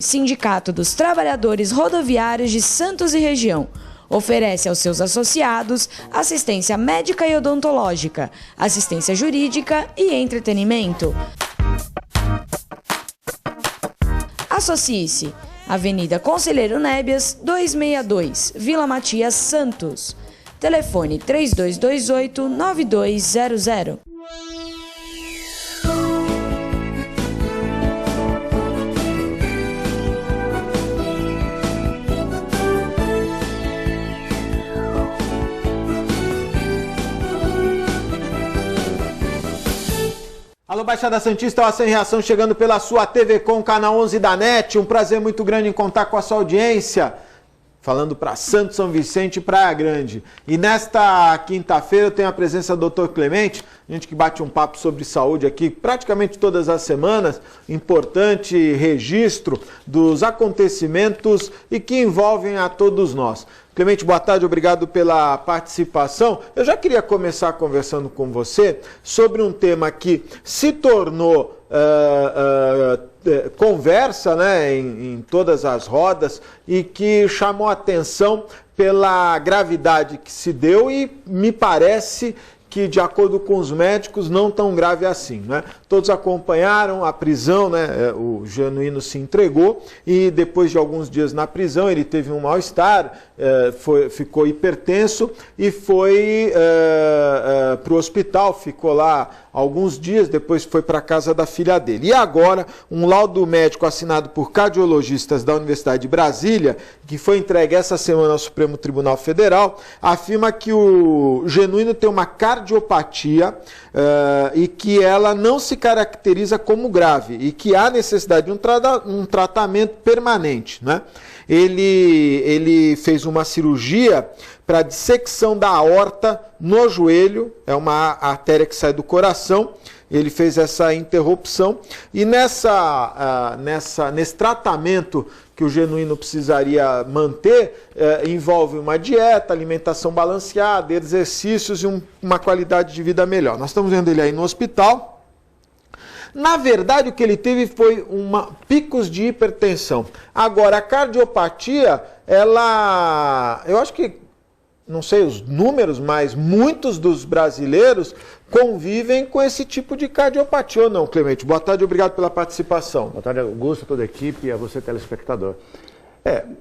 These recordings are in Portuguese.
Sindicato dos Trabalhadores Rodoviários de Santos e Região. Oferece aos seus associados assistência médica e odontológica, assistência jurídica e entretenimento. Associe-se. Avenida Conselheiro Nébias, 262, Vila Matias, Santos. Telefone 3228-9200. Alô, Baixada Santista, o Sem Reação chegando pela sua TV Com, canal 11 da NET. Um prazer muito grande em contar com a sua audiência. Falando para Santos, São Vicente e Praia Grande. E nesta quinta-feira eu tenho a presença do Dr. Clemente, gente que bate um papo sobre saúde aqui praticamente todas as semanas. Importante registro dos acontecimentos e que envolvem a todos nós. Clemente, boa tarde, obrigado pela participação. Eu já queria começar conversando com você sobre um tema que se tornou conversa, né, em todas as rodas e que chamou a atenção pela gravidade que se deu e me parece que, de acordo com os médicos, não tão grave assim, né? Todos acompanharam a prisão, né? O Genuíno se entregou e depois de alguns dias na prisão ele teve um mal-estar, ficou hipertenso e foi para o hospital, ficou lá alguns dias, depois foi para a casa da filha dele. E agora, um laudo médico assinado por cardiologistas da Universidade de Brasília, que foi entregue essa semana ao Supremo Tribunal Federal, afirma que o Genuíno tem uma cardiopatia e que ela não se caracteriza como grave e que há necessidade de um tratamento permanente, né? Ele fez uma cirurgia para dissecção da aorta no joelho, é uma artéria que sai do coração. Ele fez essa interrupção e nesse tratamento que o Genuíno precisaria manter, envolve uma dieta, alimentação balanceada, exercícios e uma qualidade de vida melhor. Nós estamos vendo ele aí no hospital. Na verdade, o que ele teve foi picos de hipertensão. Agora, a cardiopatia, eu acho que, não sei os números, mas muitos dos brasileiros convivem com esse tipo de cardiopatia, ou não, Clemente? Boa tarde, obrigado pela participação. Boa tarde, Augusto, a toda a equipe e a você, telespectador.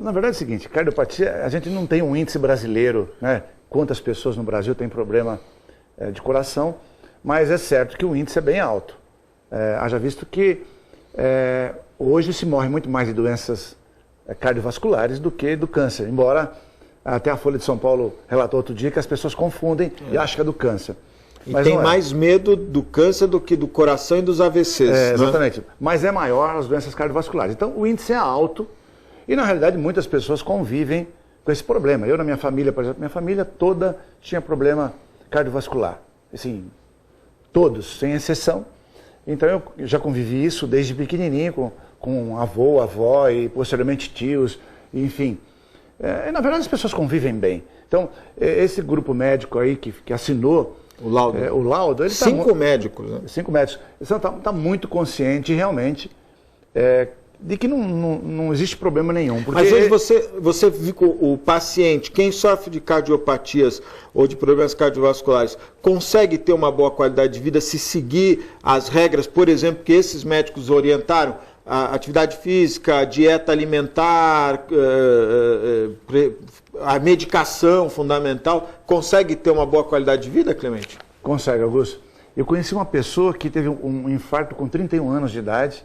Na verdade é o seguinte, cardiopatia, a gente não tem um índice brasileiro, né? Quantas pessoas no Brasil têm problema de coração, mas é certo que o índice é bem alto. Haja visto que hoje se morre muito mais de doenças cardiovasculares do que do câncer, embora até a Folha de São Paulo relatou outro dia que as pessoas confundem e acham que é do câncer. E mas tem mais medo do câncer do que do coração e dos AVCs. Exatamente. Mas é maior as doenças cardiovasculares. Então o índice é alto e na realidade muitas pessoas convivem com esse problema. Eu na minha família, por exemplo, minha família toda tinha problema cardiovascular. Assim, todos, sem exceção. Então eu já convivi isso desde pequenininho com avô, avó e posteriormente tios, enfim. E, na verdade as pessoas convivem bem. Então esse grupo médico aí que assinou o laudo, ele cinco médicos, né? 5 médicos. Está muito consciente realmente de que não existe problema nenhum. Porque mas hoje você fica o paciente, quem sofre de cardiopatias ou de problemas cardiovasculares, consegue ter uma boa qualidade de vida se seguir as regras, por exemplo, que esses médicos orientaram? A atividade física, a dieta alimentar, a medicação fundamental, consegue ter uma boa qualidade de vida, Clemente? Consegue, Augusto. Eu conheci uma pessoa que teve um infarto com 31 anos de idade,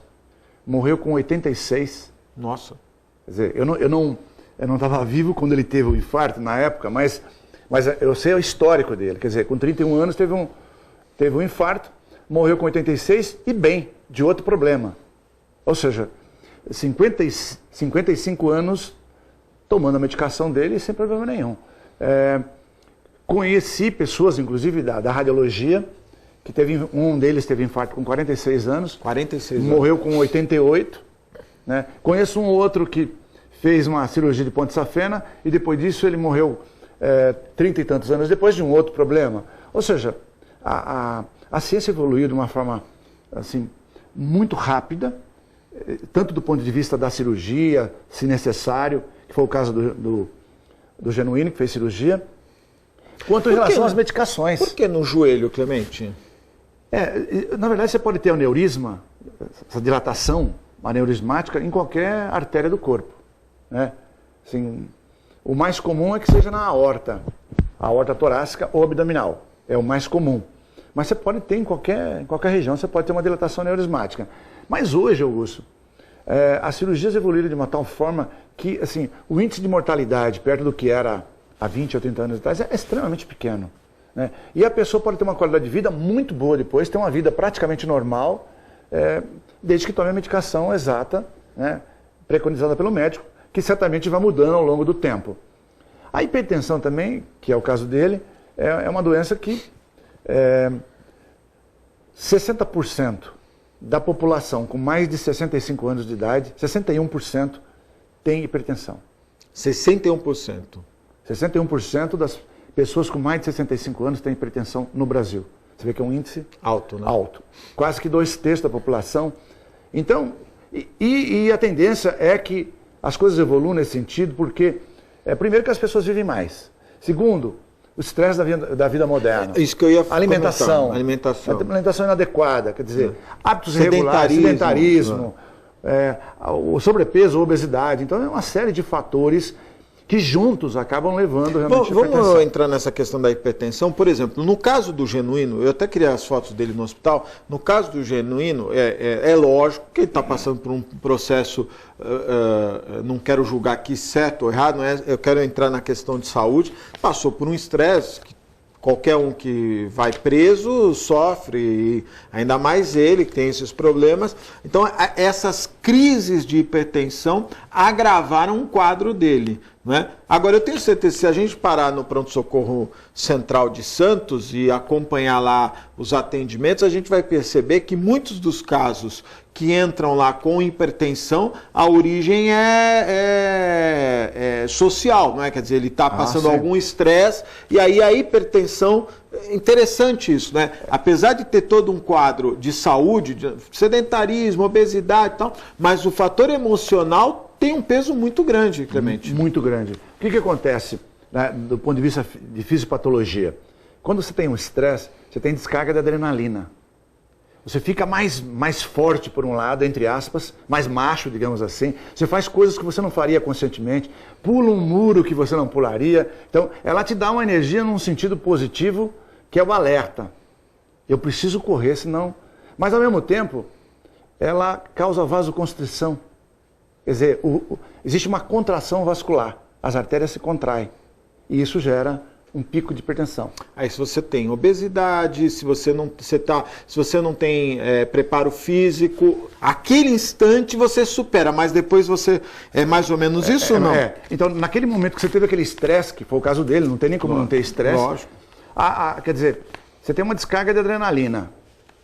morreu com 86. Nossa. Quer dizer, eu não estava vivo quando ele teve o infarto na época, mas eu sei o histórico dele. Quer dizer, com 31 anos teve um infarto, morreu com 86 e bem, de outro problema. Ou seja, 55 anos tomando a medicação dele sem problema nenhum. Conheci pessoas, inclusive da radiologia, que um deles teve infarto com 46 anos. 46 anos. Morreu com 88. Né? Conheço um outro que fez uma cirurgia de ponte safena e depois disso ele morreu 30 e tantos anos depois de um outro problema. Ou seja, a ciência evoluiu de uma forma assim, muito rápida tanto do ponto de vista da cirurgia, se necessário, que foi o caso do Genuíno, que fez cirurgia, quanto em relação às medicações. Por que no joelho, Clemente? Na verdade, você pode ter aneurisma, essa dilatação aneurismática, em qualquer artéria do corpo, né? Assim, o mais comum é que seja na aorta torácica ou abdominal, é o mais comum. Mas você pode ter em qualquer região, você pode ter uma dilatação aneurismática. Mas hoje, Augusto, as cirurgias evoluíram de uma tal forma que assim, o índice de mortalidade, perto do que era há 20 ou 30 anos atrás, é extremamente pequeno, né? E a pessoa pode ter uma qualidade de vida muito boa depois, ter uma vida praticamente normal, desde que tome a medicação exata, né, preconizada pelo médico, que certamente vai mudando ao longo do tempo. A hipertensão também, que é o caso dele, é uma doença que 60% da população com mais de 65 anos de idade, 61% tem hipertensão. 61%. 61% das pessoas com mais de 65 anos têm hipertensão no Brasil. Você vê que é um índice alto, né? Alto. Quase que 2/3 da população. Então, e a tendência é que as coisas evoluam nesse sentido, porque, primeiro, que as pessoas vivem mais. Segundo, o estresse da vida moderna. Isso que eu ia alimentação. Alimentação inadequada, quer dizer, hábitos irregulares, sedentarismo, o sobrepeso, a obesidade. Então, é uma série de fatores que juntos acabam levando realmente a hipertensão. Vamos entrar nessa questão da hipertensão. Por exemplo, no caso do Genuíno, eu até criei as fotos dele no hospital, no caso do Genuíno, é lógico que ele está passando por um processo, não quero julgar aqui certo ou errado, eu quero entrar na questão de saúde, passou por um estresse, qualquer um que vai preso sofre, e ainda mais ele que tem esses problemas. Então, essas crises de hipertensão agravaram o quadro dele, né? Agora, eu tenho certeza, se a gente parar no pronto-socorro central de Santos e acompanhar lá os atendimentos, a gente vai perceber que muitos dos casos que entram lá com hipertensão, a origem é social, não é? Quer dizer, ele está passando algum estresse, e aí a hipertensão, interessante isso, né? Apesar de ter todo um quadro de saúde, de sedentarismo, obesidade e tal, mas o fator emocional tem um peso muito grande, Clemente. Muito grande. O que acontece, né, do ponto de vista de fisiopatologia? Quando você tem um estresse, você tem descarga de adrenalina. Você fica mais forte, por um lado, entre aspas, mais macho, digamos assim. Você faz coisas que você não faria conscientemente, pula um muro que você não pularia. Então, ela te dá uma energia num sentido positivo, que é o alerta. Eu preciso correr, senão... Mas, ao mesmo tempo, ela causa vasoconstrição. Quer dizer, existe uma contração vascular. As artérias se contraem. E isso gera um pico de hipertensão. Aí se você tem obesidade, se você não tem preparo físico, aquele instante você supera, mas depois você é mais ou menos isso ou não? Então, naquele momento que você teve aquele estresse, que foi o caso dele, não tem nem como não ter estresse. Lógico. Quer dizer, você tem uma descarga de adrenalina.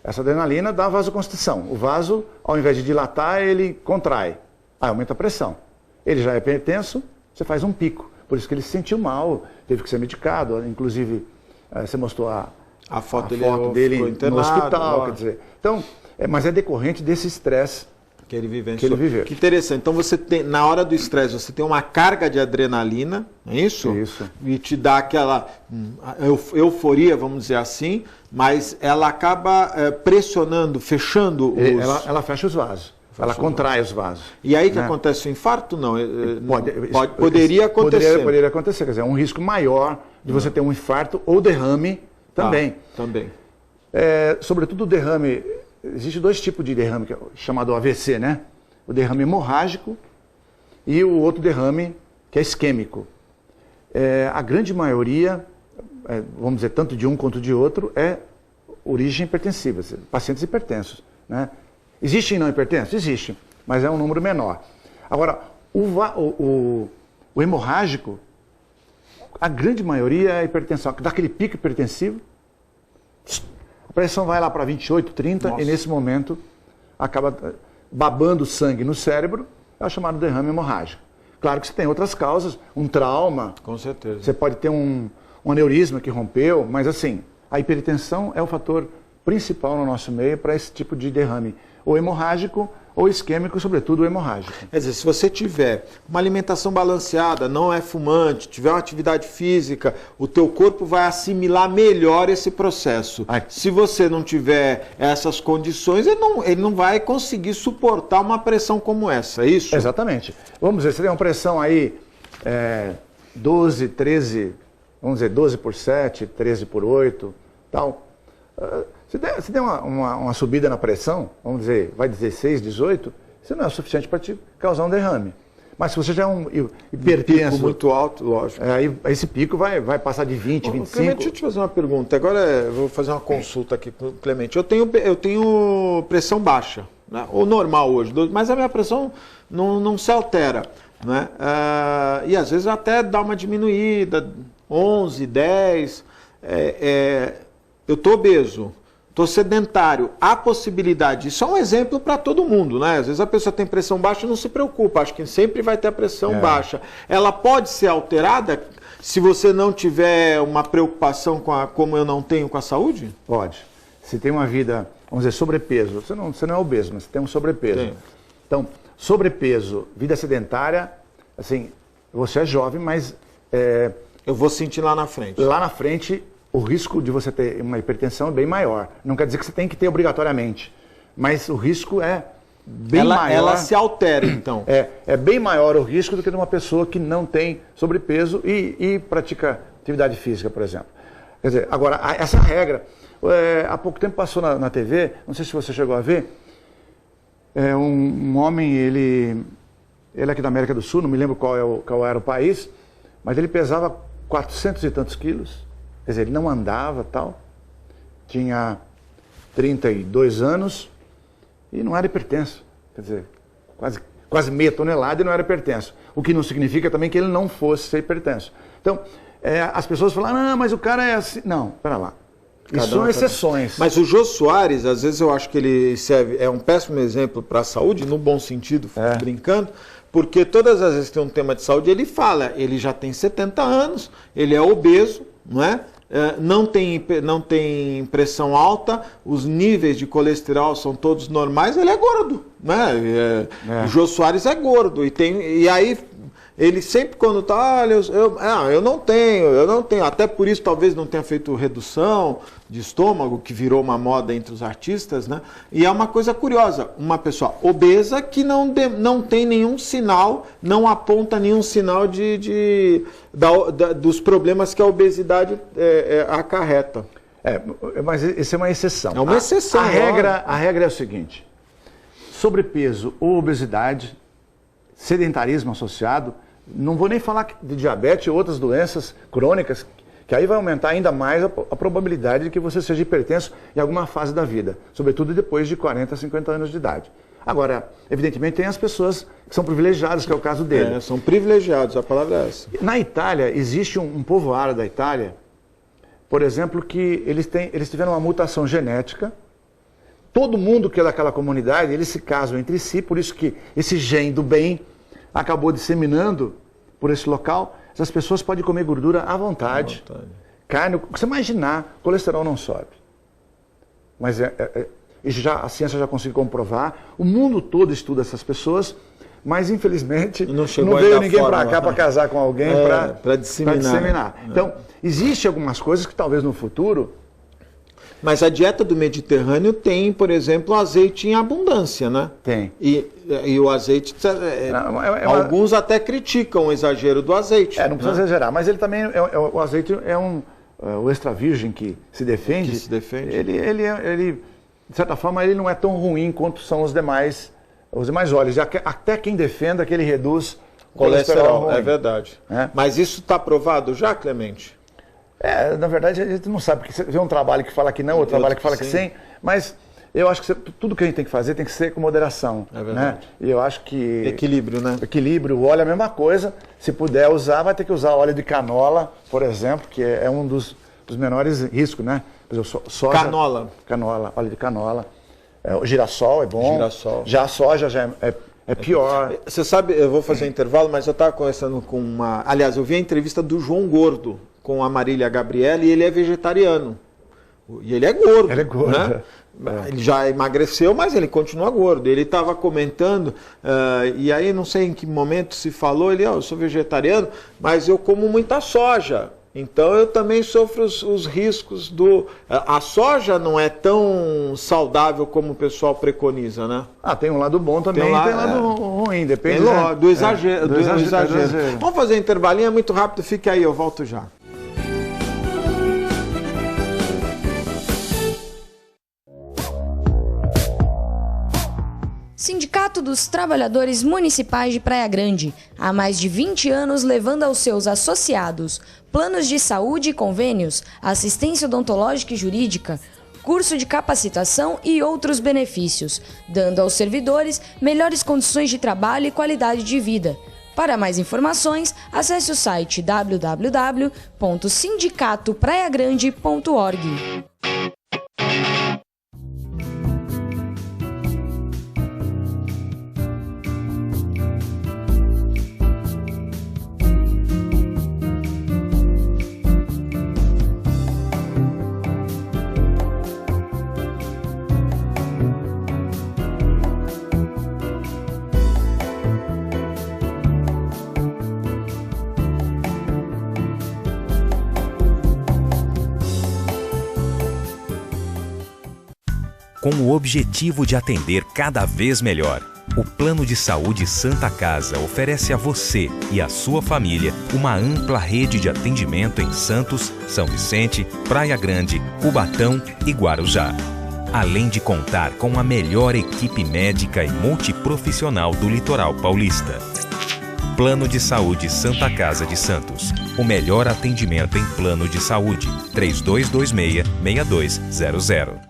Essa adrenalina dá vasoconstrição. O vaso, ao invés de dilatar, ele contrai. Aí aumenta a pressão. Ele já é hipertenso, você faz um pico. Por isso que ele se sentiu mal, teve que ser medicado. Inclusive, você mostrou a foto dele no hospital. Quer dizer. Então, mas é decorrente desse estresse que ele viveu. Que interessante. Então, você tem, na hora do estresse, você tem uma carga de adrenalina, não é isso? Isso. E te dá aquela euforia, vamos dizer assim, mas ela acaba pressionando, fechando os... Ela fecha os vasos. Ela contrai os vasos. E aí que acontece o infarto? Não. Poderia acontecer. Poderia acontecer. Quer dizer, é um risco maior de você ter um infarto ou derrame também. Também. Sobretudo o derrame. Existem dois tipos de derrame, chamado AVC, né? O derrame hemorrágico e o outro derrame que é isquêmico. A grande maioria, vamos dizer, tanto de um quanto de outro, é origem hipertensiva, pacientes hipertensos, né? Existem não hipertensos? Existe, mas é um número menor. Agora, o hemorrágico, a grande maioria é hipertensão. Daquele pico hipertensivo, a pressão vai lá para 28, 30, e nesse momento acaba babando sangue no cérebro, é o chamado derrame hemorrágico. Claro que você tem outras causas, um trauma. Com certeza. Você pode ter um aneurisma que rompeu, mas assim, a hipertensão é o fator principal no nosso meio para esse tipo de derrame. Ou hemorrágico ou isquêmico, sobretudo o hemorrágico. Quer dizer, se você tiver uma alimentação balanceada, não é fumante, tiver uma atividade física, o teu corpo vai assimilar melhor esse processo. Se você não tiver essas condições, ele não vai conseguir suportar uma pressão como essa, é isso? Exatamente. Vamos dizer, você tem uma pressão aí 12, 13, vamos dizer 12 por 7, 13 por 8, tal. Se der uma subida na pressão, vamos dizer, vai 16, 18, isso não é o suficiente para te causar um derrame. Mas se você já é um hipertenso... Um pico muito alto, lógico. Aí esse pico vai passar de 20, 25... Clemente, deixa eu te fazer uma pergunta. Agora eu vou fazer uma consulta aqui com o Clemente. Eu tenho pressão baixa, né? Ou normal hoje, mas a minha pressão não se altera, né? E às vezes até dá uma diminuída, 11, 10... eu estou obeso, estou sedentário, há possibilidade, isso é um exemplo para todo mundo, né? Às vezes a pessoa tem pressão baixa e não se preocupa, acho que sempre vai ter a pressão baixa. Ela pode ser alterada se você não tiver uma preocupação como eu não tenho com a saúde? Pode. Se tem uma vida, vamos dizer, sobrepeso, você não é obeso, mas você tem um sobrepeso. Sim. Então, sobrepeso, vida sedentária, assim, você é jovem, mas... eu vou sentir lá na frente. Lá na frente... O risco de você ter uma hipertensão é bem maior. Não quer dizer que você tem que ter obrigatoriamente, mas o risco é bem maior. Ela se altera, então. É bem maior o risco do que de uma pessoa que não tem sobrepeso e pratica atividade física, por exemplo. Quer dizer, agora, essa regra, há pouco tempo passou na TV, não sei se você chegou a ver, um homem, ele é aqui da América do Sul, não me lembro qual era o país, mas ele pesava 400 e tantos quilos. Quer dizer, ele não andava, tal, tinha 32 anos e não era hipertenso. Quer dizer, quase meia tonelada e não era hipertenso. O que não significa também que ele não fosse ser hipertenso. Então, as pessoas falam, não, mas o cara é assim. Não, pera lá. Isso são exceções. Mas o Jô Soares, às vezes eu acho que ele é um péssimo exemplo para a saúde, no bom sentido, brincando, porque todas as vezes que tem um tema de saúde, ele fala, ele já tem 70 anos, ele é obeso, não é? Não tem pressão alta, os níveis de colesterol são todos normais, ele é gordo, né? O Jô Soares é gordo, e aí ele sempre quando está, olha, eu não tenho, até por isso talvez não tenha feito redução de estômago, que virou uma moda entre os artistas, né? E é uma coisa curiosa, uma pessoa obesa que não tem nenhum sinal, não aponta nenhum sinal dos problemas que a obesidade acarreta. Mas isso é uma exceção. É uma exceção. A regra é o seguinte, sobrepeso ou obesidade, sedentarismo associado, não vou nem falar de diabetes ou outras doenças crônicas, que aí vai aumentar ainda mais a probabilidade de que você seja hipertenso em alguma fase da vida, sobretudo depois de 40, 50 anos de idade. Agora, evidentemente, tem as pessoas que são privilegiadas, que é o caso dele. São privilegiados, a palavra é essa. Na Itália, existe um povoado da Itália, por exemplo, que eles tiveram uma mutação genética. Todo mundo que é daquela comunidade, eles se casam entre si, por isso que esse gene do bem acabou disseminando por esse local. Essas pessoas podem comer gordura à vontade. Carne, o que você imaginar, colesterol não sobe. Mas a ciência já conseguiu comprovar, o mundo todo estuda essas pessoas, mas infelizmente não veio ninguém para cá para casar com alguém para disseminar. Então, existem algumas coisas que talvez no futuro... Mas a dieta do Mediterrâneo tem, por exemplo, azeite em abundância, né? Tem. E o azeite, alguns até criticam o exagero do azeite. Não precisa exagerar, mas ele também, o azeite o extra virgem que se defende. Ele, de certa forma, ele não é tão ruim quanto são os demais óleos. E até quem defenda que ele reduz o colesterol ruim. É verdade. Mas isso está provado já, Clemente? Na verdade, a gente não sabe, porque você vê um trabalho que fala que não, outro trabalho que fala que sim, mas eu acho que tudo que a gente tem que fazer tem que ser com moderação. É verdade. Né? E eu acho que... Equilíbrio, né? Equilíbrio, o óleo é a mesma coisa, se puder usar, vai ter que usar óleo de canola, por exemplo, que é um dos menores riscos, né? Por exemplo, soja... Canola, óleo de canola. O girassol é bom. Já a soja já é pior. Você sabe, eu vou fazer um intervalo, mas eu estava conversando com uma... Aliás, eu vi a entrevista do João Gordo com a Marília Gabriela e ele é vegetariano. E ele é gordo. Ele é gordo. Né? Ele já emagreceu, mas ele continua gordo. Ele estava comentando, e aí não sei em que momento se falou, eu sou vegetariano, mas eu como muita soja. Então eu também sofro os riscos do... A soja não é tão saudável como o pessoal preconiza, né? Tem um lado bom também, tem um lado ruim, depende do exagero. Do exagero. Vamos fazer um intervalinho, é muito rápido, fique aí, eu volto já. Sindicato dos Trabalhadores Municipais de Praia Grande, há mais de 20 anos levando aos seus associados planos de saúde e convênios, assistência odontológica e jurídica, curso de capacitação e outros benefícios, dando aos servidores melhores condições de trabalho e qualidade de vida. Para mais informações, acesse o site www.sindicatopraiagrande.org. Com o objetivo de atender cada vez melhor, o Plano de Saúde Santa Casa oferece a você e a sua família uma ampla rede de atendimento em Santos, São Vicente, Praia Grande, Cubatão e Guarujá. Além de contar com a melhor equipe médica e multiprofissional do litoral paulista. Plano de Saúde Santa Casa de Santos. O melhor atendimento em plano de saúde. 3226-6200.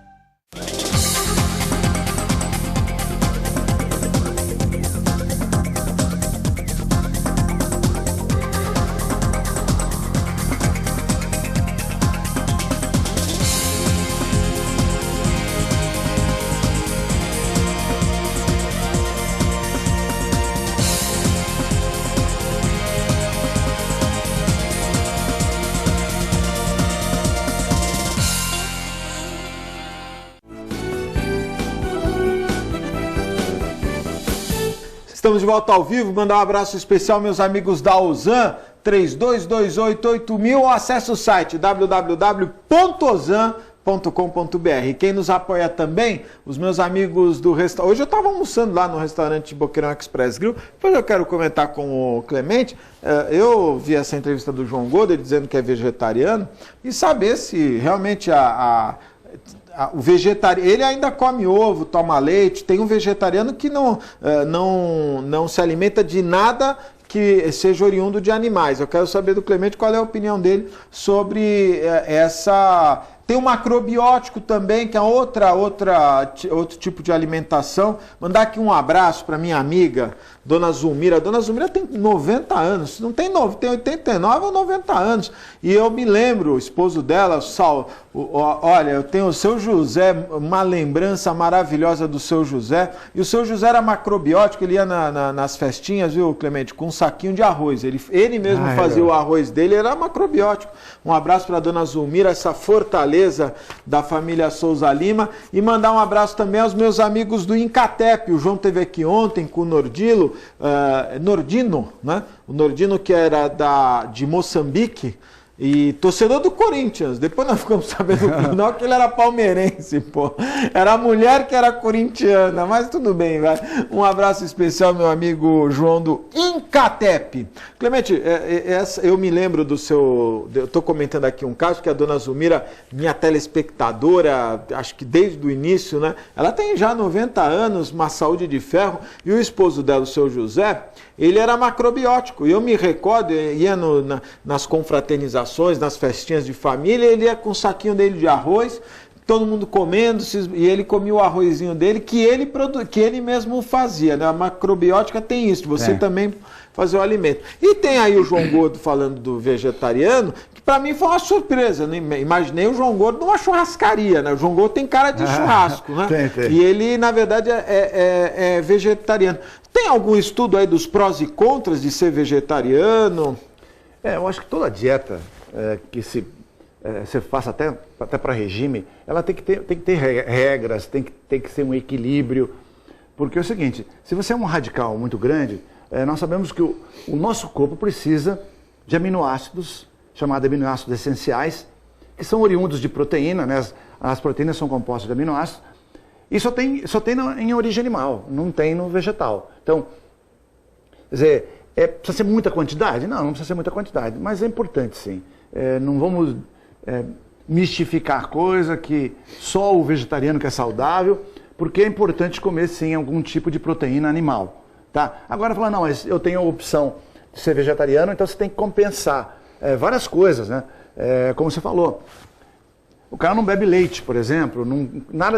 Estamos de volta ao vivo, mandar um abraço especial meus amigos da Ozan, 32288000, ou acesse o site www.ozan.com.br. Quem nos apoia também, os meus amigos do restaurante. Hoje eu estava almoçando lá no restaurante Boqueirão Express Grill, depois eu quero comentar com o Clemente. Eu vi essa entrevista do João Goder dizendo que é vegetariano, e saber se realmente o vegetariano, ele ainda come ovo, toma leite. Tem um vegetariano que não se alimenta de nada que seja oriundo de animais. Eu quero saber do Clemente qual é a opinião dele sobre essa... Tem o macrobiótico também, que é outro tipo de alimentação. Mandar aqui um abraço para minha amiga, Dona Zulmira. A Dona Zulmira tem 90 anos, não tem 89 ou 90 anos. E eu me lembro, o esposo dela, olha, eu tenho o seu José, uma lembrança maravilhosa do seu José. E o seu José era macrobiótico, ele ia nas festinhas, viu, Clemente, com um saquinho de arroz. Ele mesmo fazia o arroz dele, era macrobiótico. Um abraço para a Dona Zulmira, essa fortaleza da família Souza Lima, e mandar um abraço também aos meus amigos do Incatep. O João esteve aqui ontem com o Nordino, né? O Nordino, que era de Moçambique e torcedor do Corinthians. Depois nós ficamos sabendo não, que ele era palmeirense, pô. Era a mulher que era corintiana, mas tudo bem, vai. Um abraço especial, meu amigo João do Incatep. Clemente, eu me lembro do seu... Eu estou comentando aqui um caso que a Dona Zulmira, minha telespectadora, acho que desde o início, né? Ela tem já 90 anos, uma saúde de ferro, e o esposo dela, o seu José, ele era macrobiótico. E eu me recordo, ia nas confraternizações, nas festinhas de família, ele ia com o saquinho dele de arroz, todo mundo comendo, e ele comia o arrozinho dele, que ele mesmo fazia, né? A macrobiótica tem isso, você também fazer o alimento. E tem aí o João Gordo falando do vegetariano, que para mim foi uma surpresa, né? Imaginei o João Gordo numa churrascaria, né? O João Gordo tem cara de churrasco, né? Tem. E ele, na verdade, é vegetariano. Tem algum estudo aí dos prós e contras de ser vegetariano? Eu acho que toda dieta que se você faça até para regime, ela tem que ter regras, tem que ser um equilíbrio. Porque é o seguinte, se você é um radical muito grande, nós sabemos que o nosso corpo precisa de aminoácidos, chamados aminoácidos essenciais, que são oriundos de proteína, né? As proteínas são compostas de aminoácidos, e só tem em origem animal, não tem no vegetal. Então, quer dizer, precisa ser muita quantidade? Não precisa ser muita quantidade, mas é importante sim. Não vamos mistificar coisa que só o vegetariano que é saudável, porque é importante comer sim algum tipo de proteína animal. Tá? Agora falar, não, mas eu tenho a opção de ser vegetariano, então você tem que compensar várias coisas, né? Como você falou, o cara não bebe leite, por exemplo,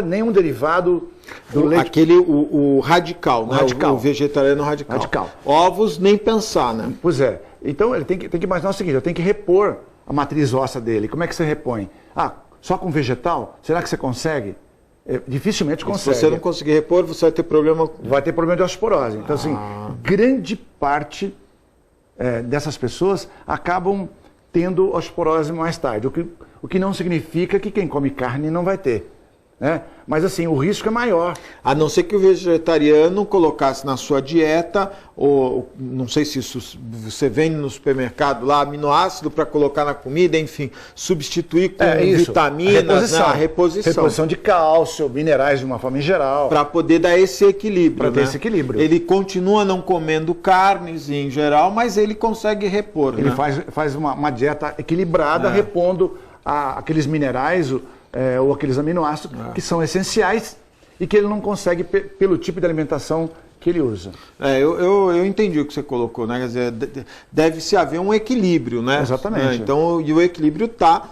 nenhum derivado do leite. O radical, né? O vegetariano radical. Ovos, nem pensar, né? Pois é. Então ele tem que imaginar o seguinte, eu tenho que repor a matriz óssea dele. Como é que você repõe? Só com vegetal? Será que você consegue? Dificilmente consegue. Se você não conseguir repor, você vai ter problema... Vai ter problema de osteoporose. Então, assim, grande parte dessas pessoas acabam tendo osteoporose mais tarde. O que não significa que quem come carne não vai ter. Né? Mas assim, o risco é maior. A não ser que o vegetariano colocasse na sua dieta, ou não sei se isso você vende no supermercado lá, aminoácido para colocar na comida, enfim, substituir com vitaminas, a reposição de cálcio, minerais de uma forma em geral. Para poder dar esse equilíbrio. Para ter esse equilíbrio. Ele continua não comendo carnes em geral, mas ele consegue repor. Ele faz uma dieta equilibrada, repondo aqueles minerais ou aqueles aminoácidos que são essenciais e que ele não consegue pelo tipo de alimentação que ele usa. Eu entendi o que você colocou, né? Quer dizer, deve-se haver um equilíbrio, né? Exatamente. Então, e o equilíbrio está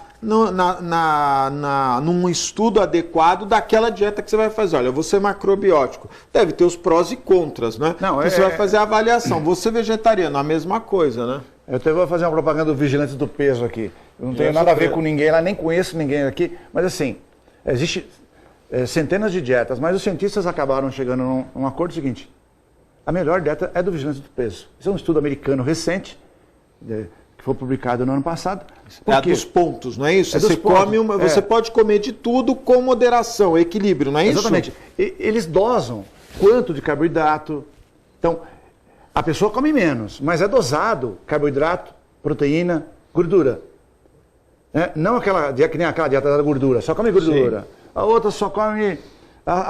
num estudo adequado daquela dieta que você vai fazer. Olha, eu vou ser macrobiótico. Deve ter os prós e contras, né? Você vai fazer a avaliação. Você vegetariano, a mesma coisa, né? Eu até vou fazer uma propaganda do Vigilantes do Peso aqui. Eu não tenho nada a ver com ninguém lá, nem conheço ninguém aqui. Mas assim, existe centenas de dietas, mas os cientistas acabaram chegando num acordo seguinte. A melhor dieta é do Vigilantes do Peso. Isso é um estudo americano recente, que foi publicado no ano passado. A dos pontos, não é isso? Você pode comer de tudo com moderação, equilíbrio, não é isso? Exatamente. Eles dosam quanto de carboidrato. Então, a pessoa come menos, mas é dosado carboidrato, proteína, gordura. Não que nem aquela dieta da gordura, só come gordura. Sim. A outra só come...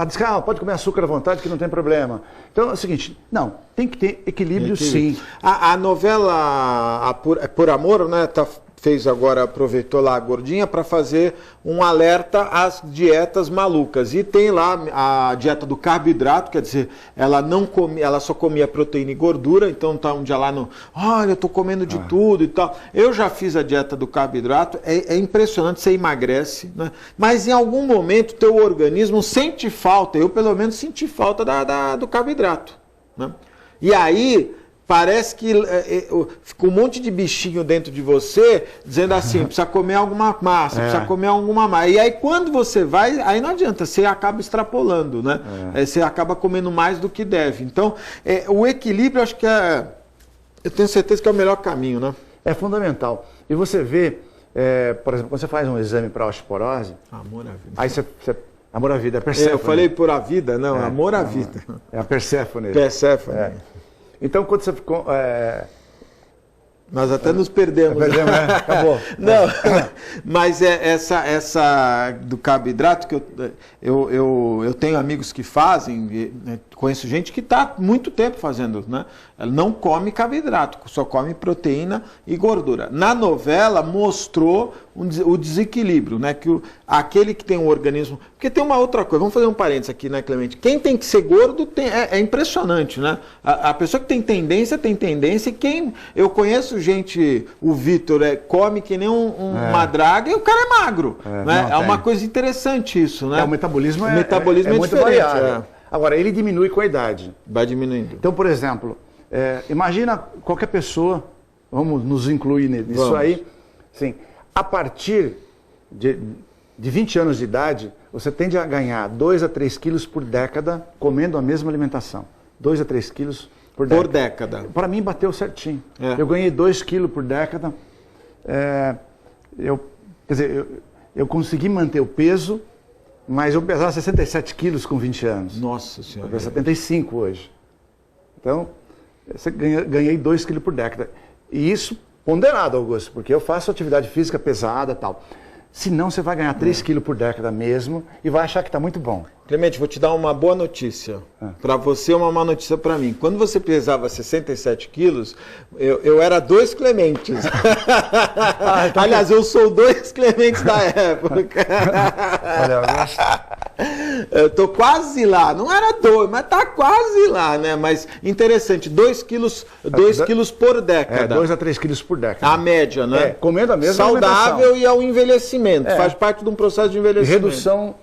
diz que pode comer açúcar à vontade que não tem problema. Então é o seguinte, não, tem que ter equilíbrio sim. A novela Por Amor, né, aproveitou lá a Gordinha para fazer um alerta às dietas malucas. E tem lá a dieta do carboidrato, quer dizer, ela só comia proteína e gordura, então tá um dia lá olha, eu tô comendo de tudo e tal. Eu já fiz a dieta do carboidrato, é impressionante, você emagrece, né? Mas em algum momento teu organismo sente falta, eu pelo menos senti falta do carboidrato, né? E aí... parece que fica um monte de bichinho dentro de você, dizendo assim, precisa comer alguma massa, precisa comer alguma massa. E aí quando você vai, aí não adianta, você acaba extrapolando, né? Você acaba comendo mais do que deve. Então, o equilíbrio, acho que eu tenho certeza que é o melhor caminho, né? É fundamental. E você vê, por exemplo, quando você faz um exame para osteoporose... Amor à vida. Aí você amor à vida, é Perséfone. Eu falei por a vida, não, amor à vida. É a Perséfone. Perséfone. Então, quando você ficou... Nós até nos perdemos. Acabou. Não, mas essa do carboidrato, que eu tenho amigos que fazem, conheço gente que está muito tempo fazendo, né? Ela não come carboidrato, só come proteína e gordura. Na novela mostrou o desequilíbrio, né? Que aquele que tem um organismo... Porque tem uma outra coisa, vamos fazer um parênteses aqui, né, Clemente? Quem tem que ser gordo é impressionante, né? A pessoa que tem tendência, e quem... Eu conheço gente, o Vitor, come que nem uma draga e o cara é magro. Né? É uma coisa interessante isso, né? O metabolismo é muito variável. Agora, ele diminui com a idade. Vai diminuindo. Então, por exemplo, imagina qualquer pessoa, vamos nos incluir nisso aí, assim, a partir de 20 anos de idade, você tende a ganhar 2 a 3 quilos por década comendo a mesma alimentação. 2 a 3 quilos por década. Para mim bateu certinho. Eu ganhei 2 quilos por década. Eu Quer dizer, eu consegui manter o peso, mas eu pesava 67 quilos com 20 anos. Nossa Eu Senhora. peso 75 hoje. Então, ganhei 2 quilos por década. E isso ponderado, Augusto, porque eu faço atividade física pesada e tal. Senão você vai ganhar 3 quilos por década mesmo e vai achar que está muito bom. Clemente, vou te dar uma boa notícia. Para você, uma má notícia para mim. Quando você pesava 67 quilos, eu era 2 Clementes. Então... Aliás, eu sou 2 Clementes da época. Olha, Augusto. Eu tô quase lá. Não era 2, mas tá quase lá, né? Mas interessante, 2 quilos por década. 2 a 3 quilos por década. A média, né? Comendo a mesma saudável alimentação. E ao envelhecimento. Faz parte de um processo de envelhecimento. Redução,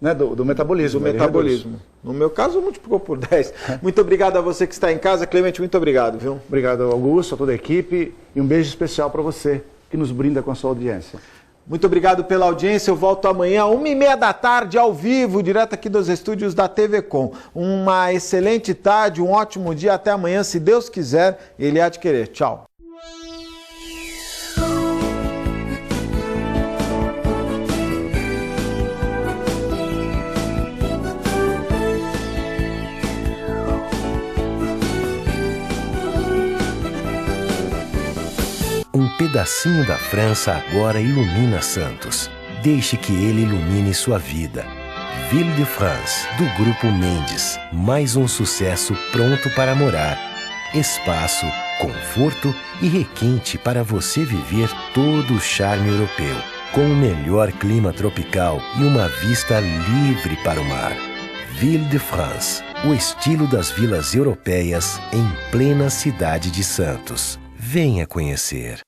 né, do metabolismo. Do metabolismo. No meu caso, multiplicou por 10. Muito obrigado a você que está em casa. Clemente, muito obrigado, viu? Obrigado, Augusto, a toda a equipe. E um beijo especial para você, que nos brinda com a sua audiência. Muito obrigado pela audiência. Eu volto amanhã, 1h30 da tarde, ao vivo, direto aqui dos estúdios da TV Com. Uma excelente tarde, um ótimo dia. Até amanhã, se Deus quiser, Ele há de querer. Tchau. Um pedacinho da França agora ilumina Santos. Deixe que ele ilumine sua vida. Ville de France, do Grupo Mendes. Mais um sucesso pronto para morar. Espaço, conforto e requinte para você viver todo o charme europeu. Com o melhor clima tropical e uma vista livre para o mar. Ville de France, o estilo das vilas europeias em plena cidade de Santos. Venha conhecer.